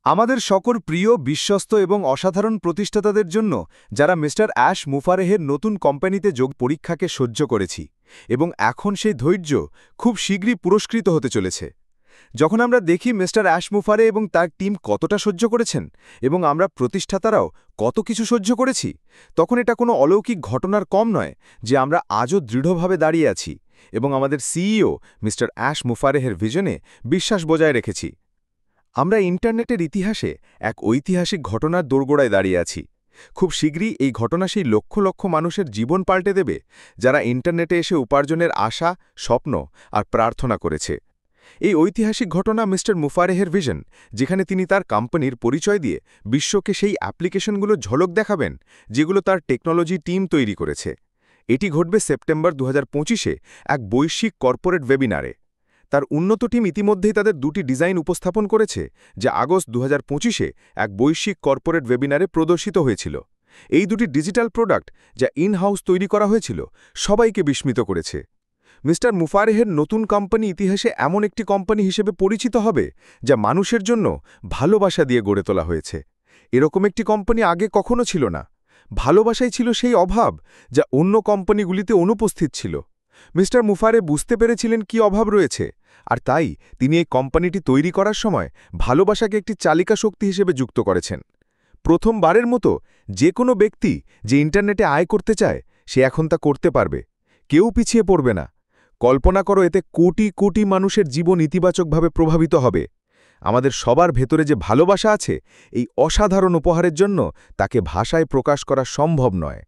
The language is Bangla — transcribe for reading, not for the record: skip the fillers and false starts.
আমাদের সকল প্রিয় বিশ্বস্ত এবং অসাধারণ প্রতিষ্ঠাতাদের জন্য যারা মিস্টার অ্যাশ মুফারেহের নতুন কোম্পানিতে যোগ পরীক্ষাকে সহ্য করেছি এবং এখন সেই ধৈর্য খুব শীঘ্রই পুরস্কৃত হতে চলেছে। যখন আমরা দেখি মিস্টার অ্যাশ মুফারে এবং তার টিম কতটা সহ্য করেছেন এবং আমরা প্রতিষ্ঠাতারাও কত কিছু সহ্য করেছি, তখন এটা কোনো অলৌকিক ঘটনার কম নয় যে আমরা আজও দৃঢ়ভাবে দাঁড়িয়ে আছি এবং আমাদের সিইও মিস্টার অ্যাশ মুফারেহের ভিশনে বিশ্বাস বজায় রেখেছি। আমরা ইন্টারনেটের ইতিহাসে এক ঐতিহাসিক ঘটনার দোরগোড়ায় দাঁড়িয়ে আছি। খুব শীঘ্রই এই ঘটনা সেই লক্ষ লক্ষ মানুষের জীবন পাল্টে দেবে যারা ইন্টারনেটে এসে উপার্জনের আশা, স্বপ্ন আর প্রার্থনা করেছে। এই ঐতিহাসিক ঘটনা মিস্টার মুফারেহের ভিশন, যেখানে তিনি তার কোম্পানির পরিচয় দিয়ে বিশ্বকে সেই অ্যাপ্লিকেশনগুলো ঝলক দেখাবেন যেগুলো তার টেকনোলজি টিম তৈরি করেছে। এটি ঘটবে সেপ্টেম্বর 2025-এ এক বৈশ্বিক কর্পোরেট ওয়েবিনারে। তার উন্নত টিম ইতিমধ্যেই তাদের দুটি ডিজাইন উপস্থাপন করেছে, যা আগস্ট 2025-এ এক বৈশ্বিক কর্পোরেট ওয়েবিনারে প্রদর্শিত হয়েছিল। এই দুটি ডিজিটাল প্রোডাক্ট, যা ইন হাউস তৈরি করা হয়েছিল, সবাইকে বিস্মিত করেছে। মিস্টার মুফারেহের নতুন কোম্পানি ইতিহাসে এমন একটি কোম্পানি হিসেবে পরিচিত হবে যা মানুষের জন্য ভালোবাসা দিয়ে গড়ে তোলা হয়েছে। এরকম একটি কোম্পানি আগে কখনো ছিল না। ভালোবাসাই ছিল সেই অভাব যা অন্য কোম্পানিগুলিতে অনুপস্থিত ছিল। মিস্টার মুফারে বুঝতে পেরেছিলেন কি অভাব রয়েছে, আর তাই তিনি এই কোম্পানিটি তৈরি করার সময় ভালোবাসাকে একটি চালিকা শক্তি হিসেবে যুক্ত করেছেন। প্রথমবারের মতো যে কোনো ব্যক্তি যে ইন্টারনেটে আয় করতে চায়, সে এখন তা করতে পারবে। কেউ পিছিয়ে পড়বে না। কল্পনা করো, এতে কোটি কোটি মানুষের জীবন ইতিবাচকভাবে প্রভাবিত হবে। আমাদের সবার ভেতরে যে ভালোবাসা আছে, এই অসাধারণ উপহারের জন্য তাকে ভাষায় প্রকাশ করা সম্ভব নয়।